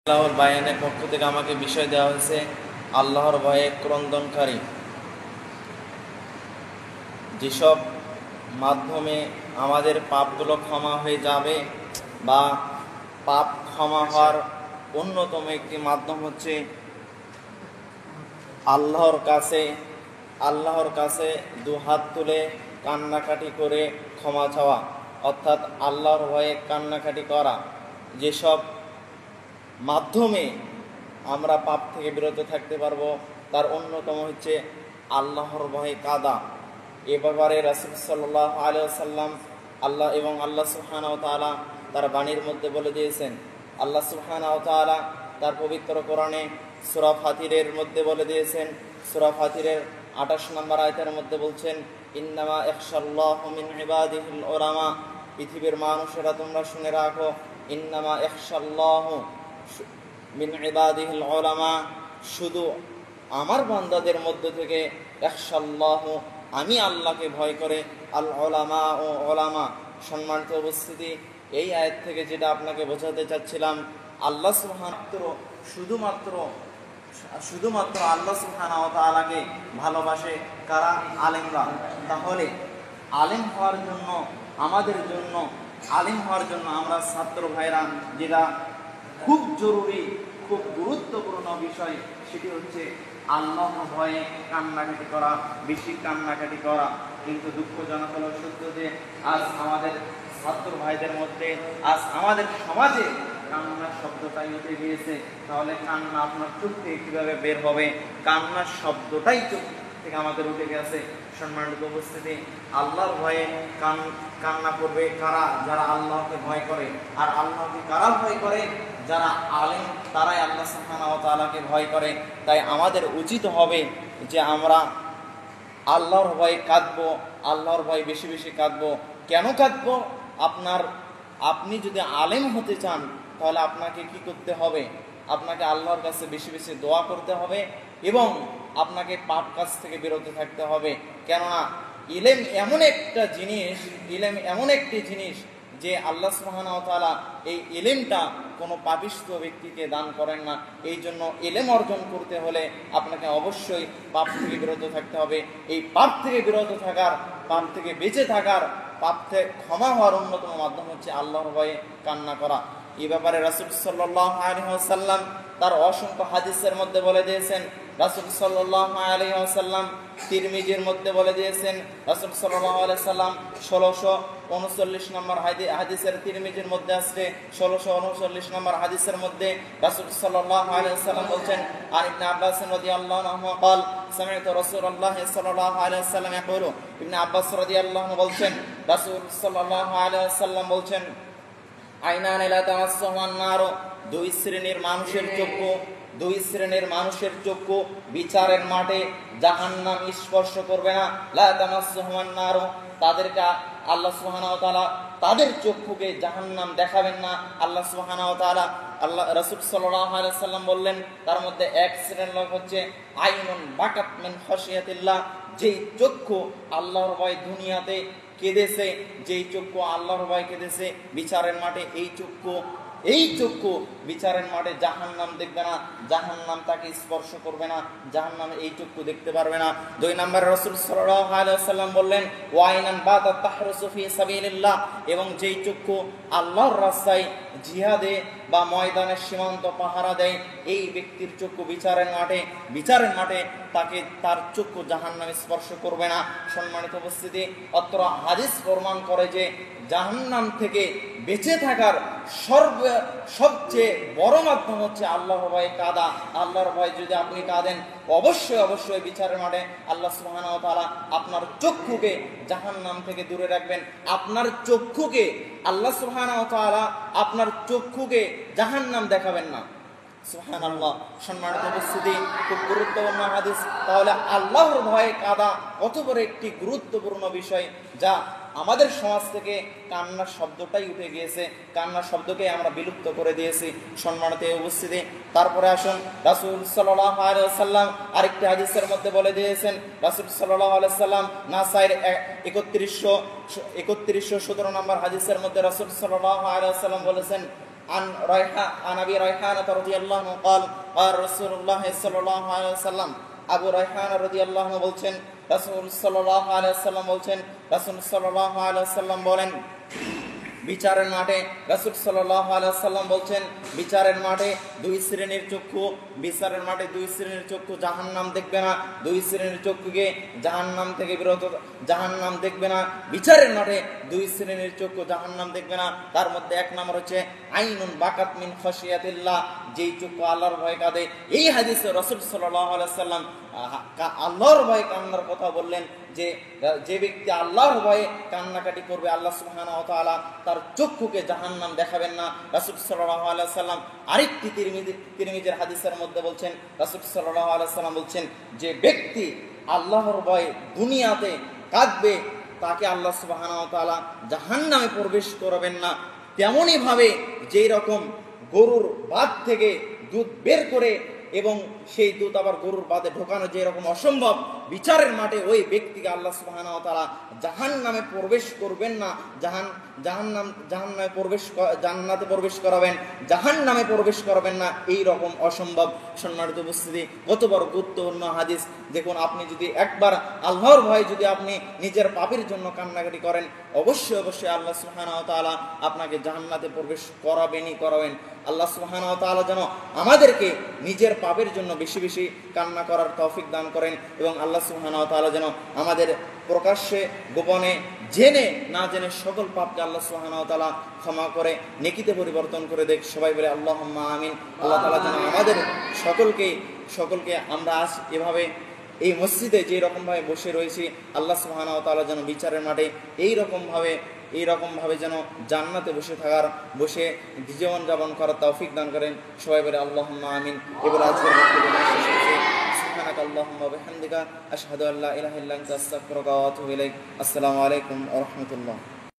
আল্লাহর বায়ানের পক্ষ থেকে আমাকে বিষয় দেওয়া হয়েছে আল্লাহর ভয়ে ক্রন্দনকারী যেসব মাধ্যমে আমাদের পাপগুলো ক্ষমা হয়ে যাবে বা পাপ ক্ষমা হওয়ার অন্যতম একটি মাধ্যম হচ্ছে আল্লাহর কাছে দু হাত তুলে কান্নাকাটি করে ক্ষমা চাওয়া, অর্থাৎ আল্লাহর ভয়ে কান্নাকাটি করা। যেসব মাধ্যমে আমরা পাপ থেকে বিরত থাকতে পারবো তার অন্যতম হচ্ছে আল্লাহর ভয়ে কাঁদা। এ ব্যাপারে রাসূল সাল্লাল্লাহু আলাইহি ওয়াসাল্লাম আল্লাহ সুবহানাহু ওয়া তাআলা তার বাণীর মধ্যে বলে দিয়েছেন। আল্লাহ সুবহানাহু ওয়া তাআলা তার পবিত্র কোরআনে সূরা ফাতিরের মধ্যে বলে দিয়েছেন, সূরা ফাতিরের 28 নম্বর আয়াতের মধ্যে বলছেন, ইন্নামা ইয়াখশাল্লাহু মিন ইবাদিহিল উলামা। পৃথিবীর মানুষেরা তোমরা শুনে রাখো, ইন্নামা ইয়াখশাল্লাহু মিন ইবাদিহিল উলামা, শুধু আমার বান্দাদের মধ্য থেকে ইয়াখশাল্লাহু, আমি আল্লাহকে ভয় করে, আল উলামা ও উলামা। সম্মানিত উপস্থিতি, এই আয়াত থেকে যেটা আপনাকে বোঝাতে চাচ্ছিলাম, আল্লাহ শুধুমাত্র আল্লাহ সুবহানাহু ওয়া তাআলাকে ভালোবাসে কারা? আলেমরা। তাহলে আলেম হওয়ার জন্য আমরা ছাত্র ভাইরা যেটা খুব জরুরি, খুব গুরুত্বপূর্ণ বিষয়, সেটি হচ্ছে আল্লাহ ভয়ে কান্নাকাটি করা, বেশি কান্নাকাটি করা। কিন্তু দুঃখজনক হলো সত্য যে আজ আমাদের ছাত্র ভাইদের মধ্যে, আজ আমাদের সমাজে কান্নার শব্দটাই উঠে গিয়েছে। তাহলে কান্না আপনার চোখ থেকে কীভাবে বের হবে? কান্নার শব্দটাই চোখ থেকে আমাদের উঠে গেছে। সম্মানিত উপস্থিতি, আল্লাহর ভয়ে কান্না করবে কারা? যারা আল্লাহকে ভয় করে। আর আল্লাহকে কারা ভয় করে? যারা আলেম, তারাই আল্লাহ সুবহানাহু ওয়া তাআলাকে ভয় করে। তাই আমাদের উচিত হবে যে আমরা আল্লাহর ভয়ে কাঁদবো, আল্লাহর ভয়ে বেশি বেশি কাঁদবো। কেন কাঁদবো? আপনি যদি আলেম হতে চান তাহলে আপনাকে কি করতে হবে? আপনাকে আল্লাহর কাছে বেশি বেশি দোয়া করতে হবে এবং আপনাকে পাপ কাজ থেকে বিরত থাকতে হবে। কেননা ইলম এমন একটি জিনিস যে আল্লাহ সুবহানাহু ওয়া তাআলা এই ইলমটা কোনো পাপিষ্ঠ ব্যক্তিকে দান করেন না। এই জন্য ইলম অর্জন করতে হলে আপনাকে অবশ্যই পাপ থেকে বিরত থাকতে হবে। এই পাপ থেকে বিরত থাকার, পাপ থেকে বেঁচে থাকার, পাপ থেকে ক্ষমা হওয়ার অন্যতম মাধ্যম হচ্ছে আল্লাহর ভয়ে কান্না করা। এই ব্যাপারে রাসূল সাল্লাল্লাহু আলাইহি ওয়াসাল্লাম তার অসংখ্য হাদিসের মধ্যে বলে দিয়েছেন। রাসূল সাল্লাল্লাহু আলাইহি ওয়াসাল্লাম তিরমিজির মধ্যে বলে দিয়েছেন, রাসূল সাল্লাল্লাহু আলাইহি ওয়াসাল্লাম 1639 নম্বর হাদিসের তিরমিজির মধ্যে আছে, 1639 নম্বর হাদিসের মধ্যে রাসূল সাল্লাল্লাহু আলাইহি ওয়াসাল্লাম বলেন, আর ইবনে আব্বাস রাদিয়াল্লাহু আনহু قال سمعت رسول الله صلى الله عليه وسلم يقول। ইবনে আব্বাস রাদিয়াল্লাহু আনহু বলেন, রাসূল সাল্লাল্লাহু আলাইহি ওয়াসাল্লাম বলেন, আইনান লা তামাসসুহুন নার, দুই শ্রেণীর মানুষের চক্ষু বিচারের মাঠে জাহান্নাম স্পর্শ করবে না। লা তামাসসুহুন নার, তাদেরকে আল্লাহ সুবহানাহু ওয়া তাআলা তাদের চক্ষুকে জাহান্নাম দেখাবেন না। আল্লাহ সুবহানাহু ওয়া তাআলা, রাসূল সাল্লাল্লাহু আলাইহি ওয়াসাল্লাম বললেন, তার মধ্যে এক শ্রেণীর লোক হচ্ছে আইনুন বাকাত মিন খাশিয়াতিল্লাহ, যেই চক্ষু আল্লাহর ভয়ে দুনিয়াতে কেঁদেছে, যেই চক্ষু আল্লাহর ভয় কেঁদেছে, বিচারের মাঠে এই চক্ষু বিচারের মাঠে জাহান্নাম দেখবে না, জাহান্নাম তাকে স্পর্শ করবে না, জাহান্নাম এই চক্ষু দেখতে পারবে না। 2 নম্বরে রাসূল সাল্লাল্লাহু আলাইহি ওয়াসাল্লাম বললেন, ওয়াইনান বাতা তাহরুসু ফি সাবিলিল্লাহ, এবং যেই চক্ষু আল্লাহর রাস্তায় জিহাদে বা ময়দানের সীমান্ত পাহারা দেয়, এই ব্যক্তির চক্ষু বিচারের মাঠে তার চক্ষু জাহান্নাম স্পর্শ করবে না। সম্মানিত উপস্থিতি, অত্র হাদিস প্রমাণ করে যে জাহান্নাম থেকে বেঁচে থাকার সবচেয়ে বড় মাধ্যম হচ্ছে আল্লাহর ভয়ে কাঁদা। আল্লাহর ভয়ে যদি আপনি কাঁদেন, অবশ্যই বিচারের মাঠে আল্লাহ সুবহানাহু ওয়া তাআলা আপনার চক্ষুকে জাহান্নাম থেকে দূরে রাখবেন। আপনার চক্ষুকে আল্লাহ সুবহানাহু ওয়া তাআলা আপনার চক্ষুকে জাহান্নাম দেখাবেন না। সুবহানাল্লাহ। সম্মানিত উপস্থিতি, খুব গুরুত্বপূর্ণ হাদিস। তাহলে আল্লাহর ভয়ে কাঁদা কত বড় একটি গুরুত্বপূর্ণ বিষয়, যা আমাদের সমাজ থেকে কান্নার শব্দটাই উঠে গিয়েছে, কান্নার শব্দকে আমরা বিলুপ্ত করে দিয়েছি। সম্মানিত উপস্থিতি, তারপরে আসুন, রাসূল সাল্লাল্লাহু আলাইহি ওয়াসাল্লাম আরেকটি হাদিসের মধ্যে বলে দিয়েছেন, রাসূল সাল্লাল্লাহু আলাইহি ওয়াসাল্লাম নাসাইর 3117 নম্বর হাদিসের মধ্যে রাসূল সাল্লাল্লাহু আলাইহি ওয়াসাল্লাম বলেছেন, عن أبي ريحانة رضي الله عنه قال قال رسول الله صلى الله عليه وسلم আবু রায়হান রাদিয়াল্লাহু আনহু বলছেন রাসূল সাল্লাল্লাহু আলাইহি ওয়াসাল্লাম বলছেন রাসূল সাল্লাল্লাহু আলাইহি ওয়াসাল্লাম বলেন বিচারের মাঠে রাসূল সাল্লাল্লাহু আলাইহি ওয়াসাল্লাম বলছেন বিচারের মাঠে দুই শ্রেণীর চক্ষু বিচারের মাঠে দুই শ্রেণীর চক্ষু জাহান্নাম দেখবে না দুই শ্রেণীর চক্ষুকে জাহান্নাম থেকে বিরত জাহান্নাম দেখবে না বিচারের মাঠে দুই শ্রেণীর চক্ষু জাহান্নাম দেখবে না তার মধ্যে এক নম্বর হচ্ছে আইনুন বাকাত মিন খাশিয়াতিল্লাহ যেই চক্ষু আল্লাহর ভয়ে কাঁদে এই হাদিসে রাসূল সাল্লাল্লাহু আলাইহি ওয়াসাল্লাম আল্লাহর ভয়ে কান্নার কথা বললেন যে যে ব্যক্তি আল্লাহর ভয়ে কান্নাকাটি করবে আল্লাহ সুবহানাহু ওয়া তাআলা তার চক্ষুকে জাহান্নাম দেখাবেন না রাসূল সাল্লাল্লাহু আলাইহি ওয়াসাল্লাম আরেকটি তিরমিজির হাদিসের মধ্যে বলছেন রাসূল সাল্লাল্লাহু আলাইহি ওয়াসাল্লাম বলছেন যে ব্যক্তি আল্লাহর ভয়ে দুনিয়াতে কাঁদবে তাকে আল্লাহ সুবহানাহু ওয়া তাআলা জাহান্নামে প্রবেশ করবেন না তেমনি ভাবে যেই রকম গরুর বাদ থেকে দুধ বের করে এবং সেই দুধ আবার গরুর বাদে ঢোকানো যে রকম অসম্ভব বিচারের মাঠে ওই ব্যক্তিকে আল্লাহ সুবহানাহু ওয়া তাআলা জাহান্নামে প্রবেশ করবেন না জান্নাতে প্রবেশ করাবেন জাহান্নামে প্রবেশ করবেন না এই রকম অসম্ভব সম্মানিত উপস্থিতি কত বড় গুরুত্বপূর্ণ হাদিস দেখুন আপনি যদি একবার আল্লাহর ভয়ে যদি আপনি নিজের পাপের জন্য কান্নাকাটি করেন অবশ্যই আল্লাহ সুবহানাহু ওয়া তাআলা আপনাকে জান্নাতে প্রবেশ করাবেন আল্লাহ সুবহানাহু ওয়া তাআলা যেন আমাদেরকে নিজের পাপের জন্য বেশি বেশি কান্না করার তৌফিক দান করেন এবং আল্লাহ সুবহানাহু ওয়া তাআলা যেন আমাদের প্রকাশ্যে গোপনে জেনে না জেনে সকল পাপকে আল্লাহ সুবহানাহু ওয়া তাআলা ক্ষমা করে নেকিতে পরিবর্তন করে দেখ সবাই বলে আল্লাহুম্মা আমিন আল্লাহ তাআলা যেন আমাদের সকলকে আমরা আজ এভাবে এই মসজিদে যে রকম ভাবে বসে রয়েছি আল্লাহ সুবহানাহু ওয়া তাআলা যেন বিচারের মাঠে এই রকম ভাবে যেন জান্নাতে বসে জীবন যাপন করার তৌফিক দান করেন সবাই বলে আল্লাহুম্মা আমিন এবার আজকের বক্তব্য শেষ হচ্ছে সুবহানাকা আল্লাহুম্মা ওয়া বিহামদিকা আশহাদু আল্লা ইলাহা ইল্লা আনতা আস্তাগফিরুকা ওয়া আতুবু ইলাইক আসসালামু আলাইকুম ওয়া রাহমাতুল্লাহ।